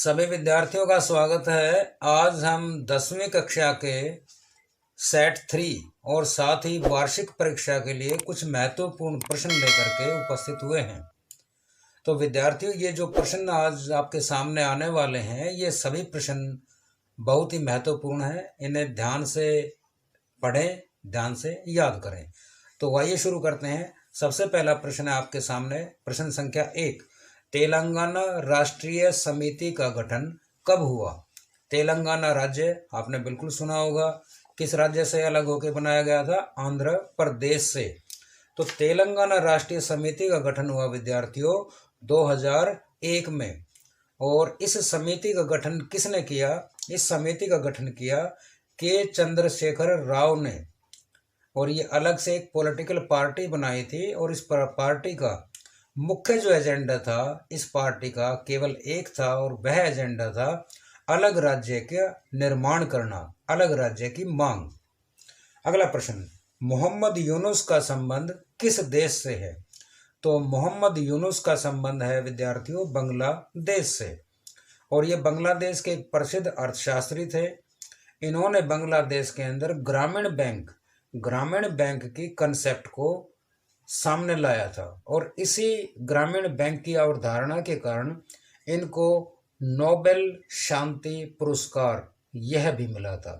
सभी विद्यार्थियों का स्वागत है। आज हम 10वीं कक्षा के सेट 3 और साथ ही वार्षिक परीक्षा के लिए कुछ महत्वपूर्ण प्रश्न लेकर के उपस्थित हुए हैं। तो विद्यार्थियों, ये जो प्रश्न आज आपके सामने आने वाले हैं, ये सभी प्रश्न बहुत ही महत्वपूर्ण हैं। इन्हें ध्यान से पढ़ें, ध्यान से याद करें। तो आइए शुरू करते हैं। सबसे पहला प्रश्न है आपके सामने, प्रश्न संख्या 1। तेलंगाना राष्ट्रीय समिति का गठन कब हुआ? तेलंगाना राज्य आपने बिल्कुल सुना होगा। किस राज्य से अलग होकर बनाया गया था? आंध्र प्रदेश से। तो तेलंगाना राष्ट्रीय समिति का गठन हुआ विद्यार्थियों 2001 में। और इस समिति का गठन किसने किया? इस समिति का गठन किया के चंद्रशेखर राव ने। और ये अलग से एक पॉलिटिकल पार्टी बनाई थी और इस पार्टी का मुख्य जो एजेंडा था इस पार्टी का केवल एक था, और वह एजेंडा था अलग राज्य का निर्माण करना, अलग राज्य की मांग। अगला प्रश्न, मोहम्मद यूनुस का संबंध किस देश से है? तो मोहम्मद यूनुस का संबंध है विद्यार्थियों बांग्लादेश से। और ये बांग्लादेश के एक प्रसिद्ध अर्थशास्त्री थे। इन्होंने बांग्लादेश के अंदर ग्रामीण बैंक की कंसेप्ट को सामने लाया था, और इसी ग्रामीण बैंक की अवधारणा के कारण इनको नोबेल शांति पुरस्कार यह भी मिला था।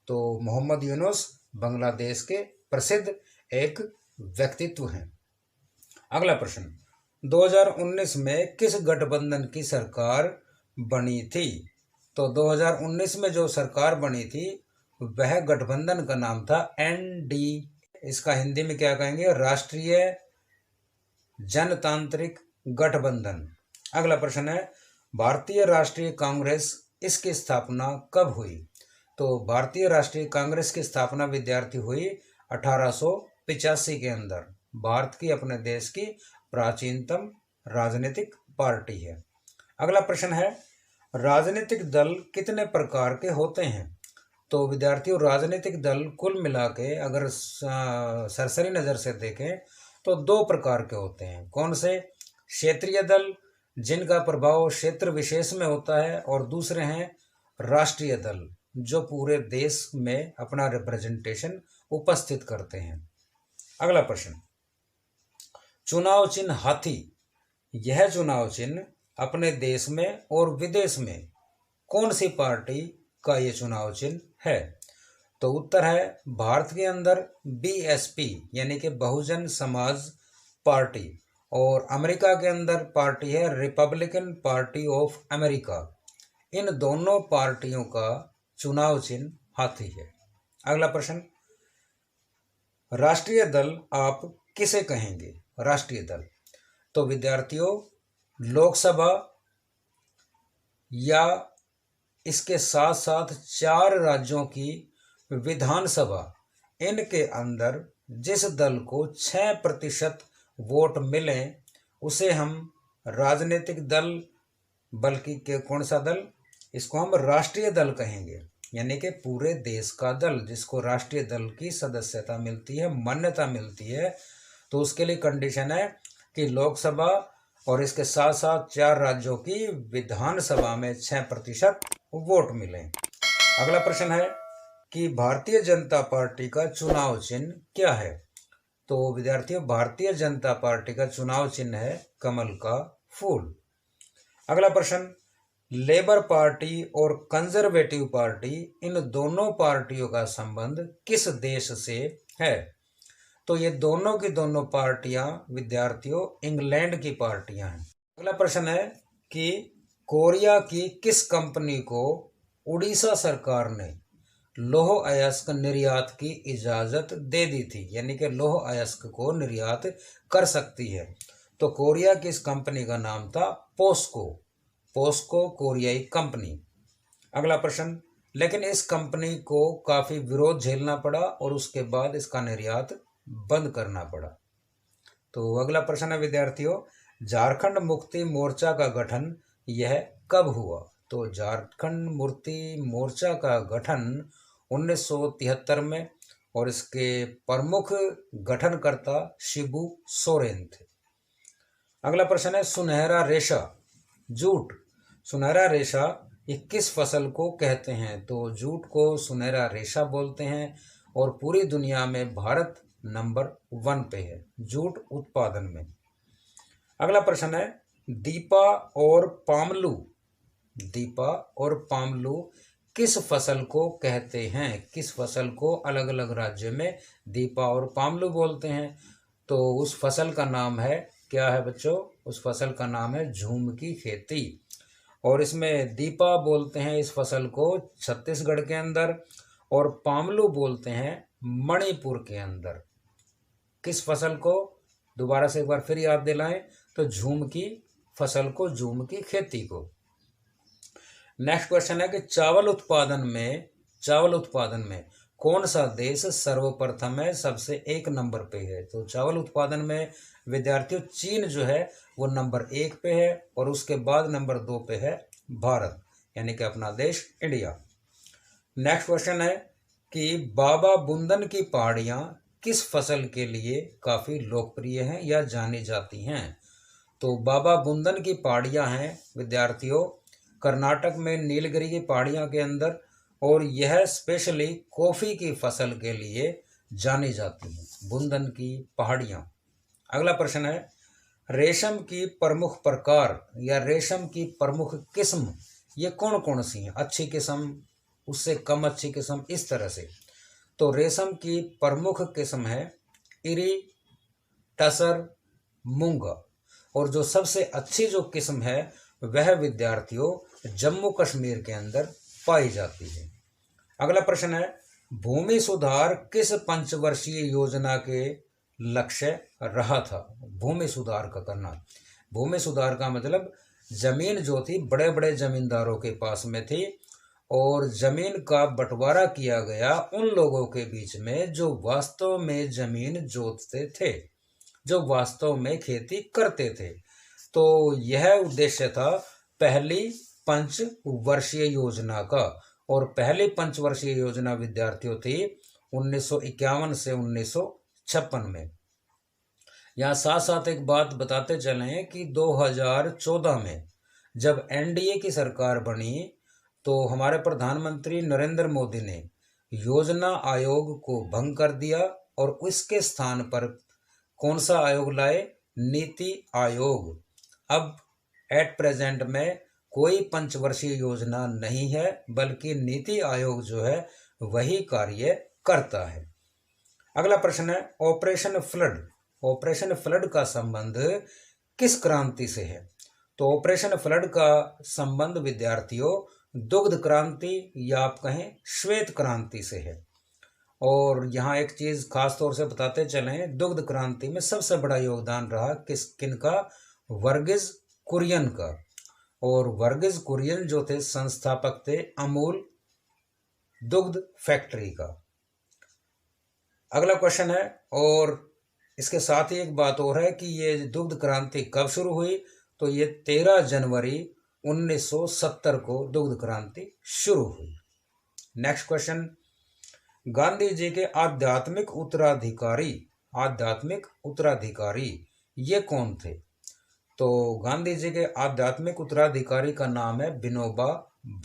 तो मोहम्मद यूनुस बांग्लादेश के प्रसिद्ध एक व्यक्तित्व हैं। अगला प्रश्न, 2019 में किस गठबंधन की सरकार बनी थी? तो 2019 में जो सरकार बनी थी वह गठबंधन का नाम था एनडी, इसका हिंदी में क्या कहेंगे? राष्ट्रीय जनतांत्रिक गठबंधन। अगला प्रश्न है, भारतीय राष्ट्रीय कांग्रेस इसकी स्थापना कब हुई? तो भारतीय राष्ट्रीय कांग्रेस की स्थापना विद्यार्थी हुई 1885 के अंदर। भारत की, अपने देश की प्राचीनतम राजनीतिक पार्टी है। अगला प्रश्न है, राजनीतिक दल कितने प्रकार के होते हैं? तो विद्यार्थियों, राजनीतिक दल कुल मिला के अगर सरसरी नज़र से देखें तो 2 प्रकार के होते हैं। कौन से? क्षेत्रीय दल, जिनका प्रभाव क्षेत्र विशेष में होता है, और दूसरे हैं राष्ट्रीय दल, जो पूरे देश में अपना रिप्रेजेंटेशन उपस्थित करते हैं। अगला प्रश्न, चुनाव चिन्ह हाथी, यह चुनाव चिन्ह अपने देश में और विदेश में कौन सी पार्टी का ये चुनाव चिन्ह है? तो उत्तर है भारत के अंदर बीएसपी यानी कि बहुजन समाज पार्टी, और अमेरिका के अंदर पार्टी है रिपब्लिकन पार्टी ऑफ अमेरिका। इन दोनों पार्टियों का चुनाव चिन्ह हाथी है। अगला प्रश्न, राष्ट्रीय दल आप किसे कहेंगे? राष्ट्रीय दल तो विद्यार्थियों, लोकसभा या इसके साथ साथ 4 राज्यों की विधानसभा, इनके अंदर जिस दल को 6% वोट मिले उसे हम राजनीतिक दल, बल्कि के कौन सा दल? इसको हम राष्ट्रीय दल कहेंगे। यानी कि पूरे देश का दल जिसको राष्ट्रीय दल की सदस्यता मिलती है, मान्यता मिलती है। तो उसके लिए कंडीशन है कि लोकसभा और इसके साथ साथ 4 राज्यों की विधानसभा में 6% वोट मिले। अगला प्रश्न है कि भारतीय जनता पार्टी का चुनाव चिन्ह क्या है? तो विद्यार्थियों, भारतीय जनता पार्टी का चुनाव चिन्ह है कमल का फूल। अगला प्रश्न, लेबर पार्टी और कंजर्वेटिव पार्टी, इन दोनों पार्टियों का संबंध किस देश से है? तो ये दोनों की दोनों पार्टियां विद्यार्थियों इंग्लैंड की पार्टियां हैं। अगला प्रश्न है कि कोरिया की किस कंपनी को उड़ीसा सरकार ने लौह अयस्क निर्यात की इजाज़त दे दी थी? यानी कि लौह अयस्क को निर्यात कर सकती है। तो कोरिया की इस कंपनी का नाम था पोस्को कोरियाई कंपनी। अगला प्रश्न, लेकिन इस कंपनी को काफ़ी विरोध झेलना पड़ा और उसके बाद इसका निर्यात बंद करना पड़ा। तो अगला प्रश्न है विद्यार्थियों, झारखंड मुक्ति मोर्चा का गठन यह कब हुआ? तो झारखंड मुक्ति मोर्चा का गठन 1973 में, और इसके प्रमुख गठनकर्ता शिबू सोरेन थे। अगला प्रश्न है, सुनहरा रेशा झूठ सुनहरा रेशा ये किस फसल को कहते हैं? तो जूट को सुनहरा रेशा बोलते हैं और पूरी दुनिया में भारत नंबर 1 पे है जूट उत्पादन में। अगला प्रश्न है, दीपा और पामलू, दीपा और पामलू किस फसल को कहते हैं? किस फसल को अलग अलग राज्यों में दीपा और पामलू बोलते हैं? तो उस फसल का नाम है, क्या है बच्चों? उस फसल का नाम है झूम की खेती। और इसमें दीपा बोलते हैं इस फसल को छत्तीसगढ़ के अंदर, और पामलू बोलते हैं मणिपुर के अंदर। किस फसल को? दोबारा से एक बार फिर याद दिलाएं, तो झूम की फसल को, झूम की खेती को। नेक्स्ट क्वेश्चन है कि चावल उत्पादन में कौन सा देश सर्वप्रथम है, सबसे 1 नंबर पे है? तो चावल उत्पादन में विद्यार्थियों चीन जो है वो नंबर 1 पे है, और उसके बाद नंबर 2 पे है भारत, यानी कि अपना देश इंडिया। नेक्स्ट क्वेश्चन है कि बाबा बुंदन की पहाड़ियाँ किस फसल के लिए काफ़ी लोकप्रिय हैं या जानी जाती हैं? तो बाबा बुंदन की पहाड़ियाँ हैं विद्यार्थियों कर्नाटक में नीलगिरी की पहाड़ियाँ के अंदर, और यह स्पेशली कॉफ़ी की फसल के लिए जानी जाती हैं, बुंदन की पहाड़ियाँ। अगला प्रश्न है, रेशम की प्रमुख प्रकार या रेशम की प्रमुख किस्म ये कौन कौन सी हैं? अच्छी किस्म, उससे कम अच्छी किस्म, इस तरह से। तो रेशम की प्रमुख किस्म है इरी, टसर, मूंगा, और जो सबसे अच्छी जो किस्म है वह विद्यार्थियों जम्मू कश्मीर के अंदर पाई जाती है। अगला प्रश्न है, भूमि सुधार किस पंचवर्षीय योजना के लक्ष्य रहा था? भूमि सुधार का करना, भूमि सुधार का मतलब जमीन जो थी बड़े बड़े जमींदारों के पास में थी, और जमीन का बंटवारा किया गया उन लोगों के बीच में जो वास्तव में जमीन जोतते थे, जो वास्तव में खेती करते थे। तो यह उद्देश्य था पहली पंचवर्षीय योजना का, और पहली पंचवर्षीय योजना विद्यार्थियों थी 1951 से 1956 में। यहाँ साथ साथ एक बात बताते चलें कि 2014 में जब एनडीए की सरकार बनी तो हमारे प्रधानमंत्री नरेंद्र मोदी ने योजना आयोग को भंग कर दिया, और उसके स्थान पर कौन सा आयोग लाए? नीति आयोग। अब एट प्रेजेंट में कोई पंचवर्षीय योजना नहीं है, बल्कि नीति आयोग जो है वही कार्य करता है। अगला प्रश्न है, ऑपरेशन फ्लड, ऑपरेशन फ्लड का संबंध किस क्रांति से है? तो ऑपरेशन फ्लड का संबंध विद्यार्थियों दुग्ध क्रांति या आप कहें श्वेत क्रांति से है। और यहाँ एक चीज़ खास तौर से बताते चलें, दुग्ध क्रांति में सबसे बड़ा योगदान रहा किनका? वर्गीज कुरियन का। और वर्गीज कुरियन जो थे संस्थापक थे अमूल दुग्ध फैक्ट्री का। अगला क्वेश्चन है, और इसके साथ ही एक बात और है कि ये दुग्ध क्रांति कब शुरू हुई? तो ये 13 जनवरी 1970 को दुग्ध क्रांति शुरू हुई। नेक्स्ट क्वेश्चन, गांधी जी के आध्यात्मिक उत्तराधिकारी ये कौन थे? तो गांधी जी के आध्यात्मिक उत्तराधिकारी का नाम है विनोबा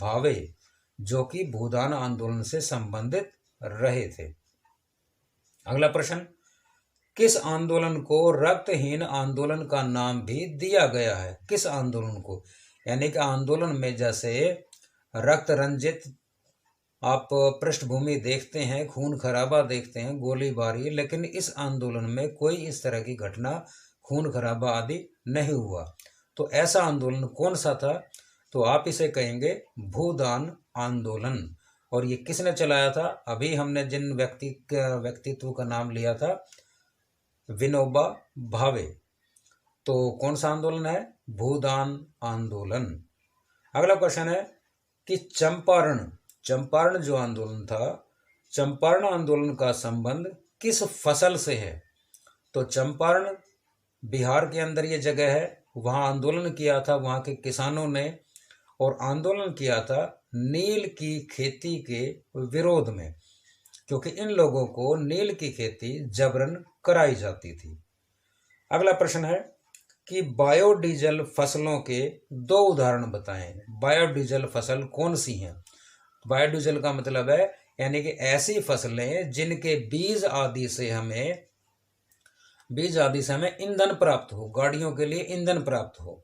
भावे, जो कि भूदान आंदोलन से संबंधित रहे थे। अगला प्रश्न, किस आंदोलन को रक्तहीन आंदोलन का नाम भी दिया गया है? किस आंदोलन को? यानी कि आंदोलन में जैसे रक्त रंजित आप पृष्ठभूमि देखते हैं, खून खराबा देखते हैं, गोलीबारी, लेकिन इस आंदोलन में कोई इस तरह की घटना, खून खराबा आदि नहीं हुआ। तो ऐसा आंदोलन कौन सा था? तो आप इसे कहेंगे भूदान आंदोलन। और ये किसने चलाया था? अभी हमने जिन व्यक्तित्व का नाम लिया था, विनोबा भावे। तो कौन सा आंदोलन है? भूदान आंदोलन। अगला क्वेश्चन है कि चंपारण जो आंदोलन था, चंपारण आंदोलन का संबंध किस फसल से है? तो चंपारण बिहार के अंदर ये जगह है, वहाँ आंदोलन किया था वहाँ के किसानों ने, और आंदोलन किया था नील की खेती के विरोध में, क्योंकि इन लोगों को नील की खेती जबरन कराई जाती थी। अगला प्रश्न है कि बायोडीजल फसलों के दो उदाहरण बताएं। बायोडीजल फसल कौन सी हैं? बायोडीजल का मतलब है यानी कि ऐसी फसलें जिनके बीज आदि से हमें ईंधन प्राप्त हो, गाड़ियों के लिए ईंधन प्राप्त हो।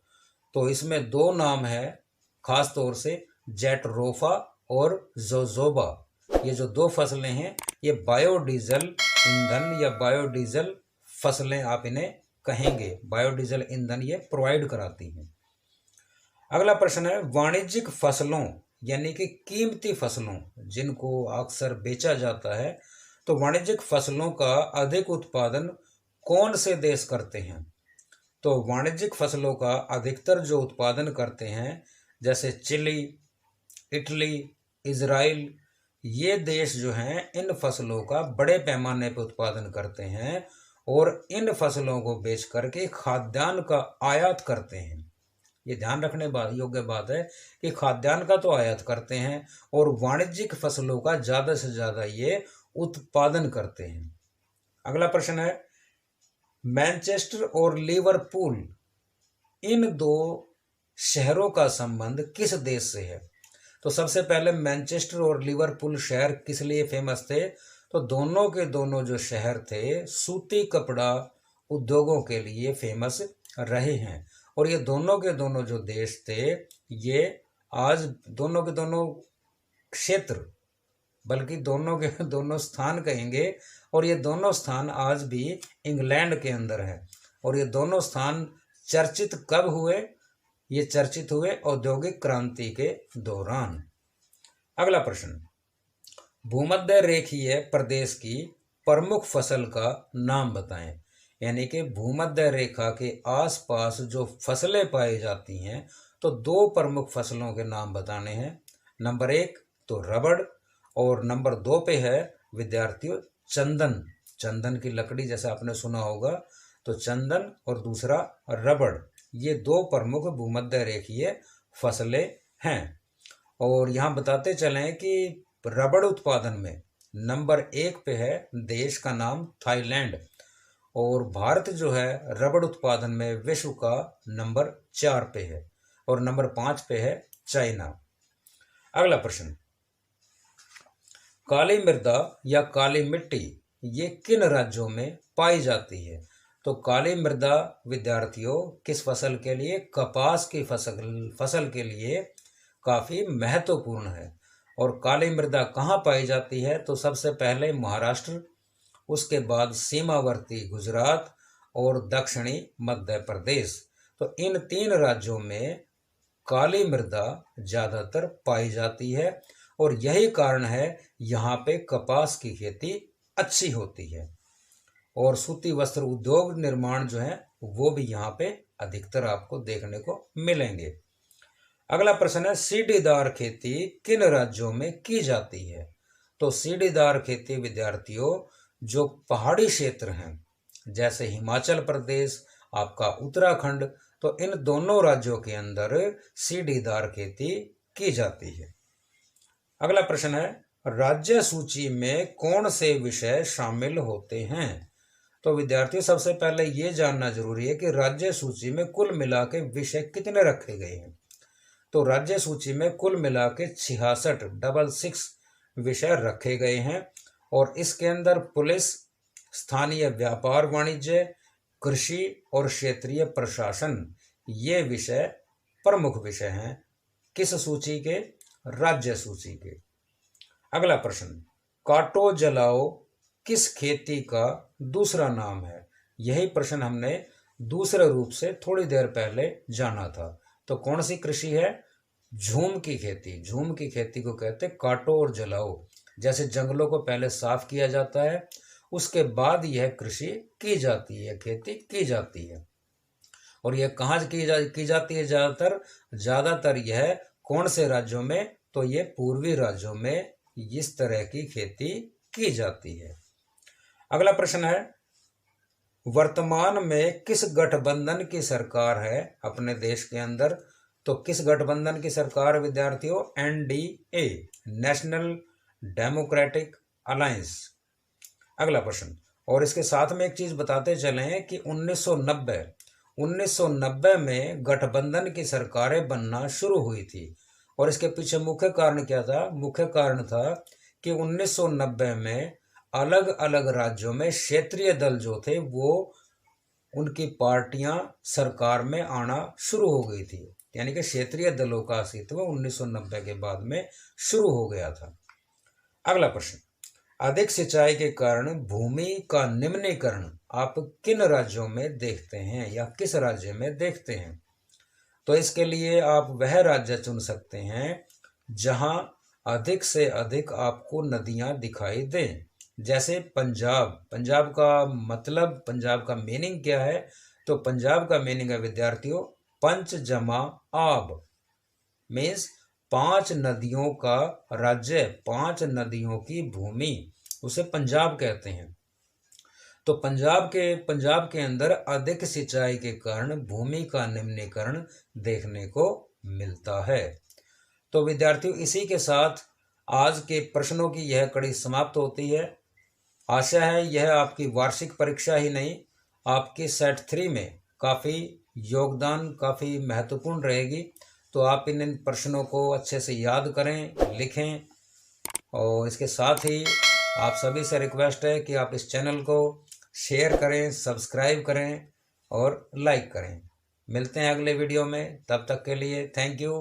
तो इसमें दो नाम है खास तौर से, जेटरोफा और जोजोबा। ये जो दो फसलें हैं ये बायोडीजल ईंधन या बायोडीजल फसलें आप इन्हें कहेंगे। बायोडीजल ईंधन ये प्रोवाइड कराती हैं। अगला प्रश्न है, वाणिज्यिक फसलों यानी कि कीमती फसलों जिनको अक्सर बेचा जाता है, तो वाणिज्यिक फसलों का अधिक उत्पादन कौन से देश करते हैं? तो वाणिज्यिक फसलों का अधिकतर जो उत्पादन करते हैं जैसे चिली, इटली, इजराइल, ये देश जो हैं इन फसलों का बड़े पैमाने पर उत्पादन करते हैं और इन फसलों को बेच करके खाद्यान्न का आयात करते हैं। ये ध्यान रखने योग्य बात है कि खाद्यान्न का तो आयात करते हैं और वाणिज्यिक फसलों का ज़्यादा से ज़्यादा ये उत्पादन करते हैं। अगला प्रश्न है, मैनचेस्टर और लिवरपूल इन दो शहरों का संबंध किस देश से है? तो सबसे पहले मैनचेस्टर और लिवरपूल शहर किस लिए फेमस थे? तो दोनों के दोनों जो शहर थे सूती कपड़ा उद्योगों के लिए फेमस रहे हैं। और ये दोनों के दोनों जो देश थे ये आज दोनों के दोनों क्षेत्र, बल्कि दोनों के दोनों स्थान कहेंगे, और ये दोनों स्थान आज भी इंग्लैंड के अंदर है। और ये दोनों स्थान चर्चित कब हुए? ये चर्चित हुए औद्योगिक क्रांति के दौरान। अगला प्रश्न, भूमध्य रेखीय प्रदेश की प्रमुख फसल का नाम बताएं। यानी कि भूमध्य रेखा के आसपास जो फसलें पाई जाती हैं, तो दो प्रमुख फसलों के नाम बताने हैं। नंबर 1 तो रबड़, और नंबर 2 पे है विद्यार्थियों चंदन। चंदन की लकड़ी जैसा आपने सुना होगा, तो चंदन और दूसरा रबड़, ये दो प्रमुख भूमध्य रेखीय फसलें हैं। और यहाँ बताते चलें कि रबड़ उत्पादन में नंबर 1 पे है देश का नाम थाईलैंड, और भारत जो है रबड़ उत्पादन में विश्व का नंबर 4 पे है, और नंबर 5 पे है चाइना। अगला प्रश्न, काली मृदा या काली मिट्टी ये किन राज्यों में पाई जाती है? तो काली मृदा विद्यार्थियों किस फसल के लिए? कपास की फसल के लिए काफ़ी महत्वपूर्ण है। और काली मृदा कहाँ पाई जाती है? तो सबसे पहले महाराष्ट्र, उसके बाद सीमावर्ती गुजरात और दक्षिणी मध्य प्रदेश। तो इन 3 राज्यों में काली मृदा ज़्यादातर पाई जाती है, और यही कारण है यहाँ पे कपास की खेती अच्छी होती है, और सूती वस्त्र उद्योग निर्माण जो है वो भी यहाँ पे अधिकतर आपको देखने को मिलेंगे। अगला प्रश्न है, सीढ़ीदार खेती किन राज्यों में की जाती है? तो सीढ़ीदार खेती विद्यार्थियों जो पहाड़ी क्षेत्र हैं जैसे हिमाचल प्रदेश, आपका उत्तराखंड, तो इन दोनों राज्यों के अंदर सीढ़ीदार खेती की जाती है। अगला प्रश्न है, राज्य सूची में कौन से विषय शामिल होते हैं? तो विद्यार्थियों सबसे पहले ये जानना जरूरी है कि राज्य सूची में कुल मिला के विषय कितने रखे गए हैं। तो राज्य सूची में कुल मिला के 66 विषय रखे गए हैं, और इसके अंदर पुलिस, स्थानीय व्यापार वाणिज्य, कृषि और क्षेत्रीय प्रशासन, ये विषय प्रमुख विषय हैं किस सूची के? राज्य सूची के। अगला प्रश्न, काटो जलाओ किस खेती का दूसरा नाम है? यही प्रश्न हमने दूसरे रूप से थोड़ी देर पहले जाना था। तो कौन सी कृषि है? झूम की खेती। झूम की खेती को कहते हैं काटो और जलाओ। जैसे जंगलों को पहले साफ किया जाता है, उसके बाद यह कृषि की जाती है, खेती की जाती है। और यह कहाँ की जाती है? ज़्यादातर यह कौन से राज्यों में? तो ये पूर्वी राज्यों में इस तरह की खेती की जाती है। अगला प्रश्न है, वर्तमान में किस गठबंधन की सरकार है अपने देश के अंदर? तो किस गठबंधन की सरकार विद्यार्थियों? NDA, national democratic alliance. अगला प्रश्न, और इसके साथ में एक चीज बताते चले कि 1990 में गठबंधन की सरकारें बनना शुरू हुई थी। और इसके पीछे मुख्य कारण क्या था? मुख्य कारण था कि 1990 में अलग अलग राज्यों में क्षेत्रीय दल जो थे वो उनकी पार्टियां सरकार में आना शुरू हो गई थी, यानी कि क्षेत्रीय दलों का अस्तित्व 1990 के बाद में शुरू हो गया था। अगला प्रश्न, अधिक सिंचाई के कारण भूमि का निम्नीकरण आप किन राज्यों में देखते हैं या किस राज्य में देखते हैं? तो इसके लिए आप वह राज्य चुन सकते हैं जहां अधिक से अधिक आपको नदियां दिखाई दें। जैसे पंजाब। पंजाब का मतलब, पंजाब का मीनिंग क्या है? तो पंजाब का मीनिंग है विद्यार्थियों, पंच जमा आब, मीन्स 5 नदियों का राज्य, 5 नदियों की भूमि, उसे पंजाब कहते हैं। तो पंजाब के अंदर अधिक सिंचाई के कारण भूमि का निम्नीकरण देखने को मिलता है। तो विद्यार्थियों, इसी के साथ आज के प्रश्नों की यह कड़ी समाप्त होती है। आशा है यह आपकी वार्षिक परीक्षा ही नहीं, आपकी सेट 3 में काफ़ी योगदान, काफ़ी महत्वपूर्ण रहेगी। तो आप इन प्रश्नों को अच्छे से याद करें, लिखें। और इसके साथ ही आप सभी से रिक्वेस्ट है कि आप इस चैनल को शेयर करें, सब्सक्राइब करें और लाइक करें। मिलते हैं अगले वीडियो में, तब तक के लिए थैंक यू।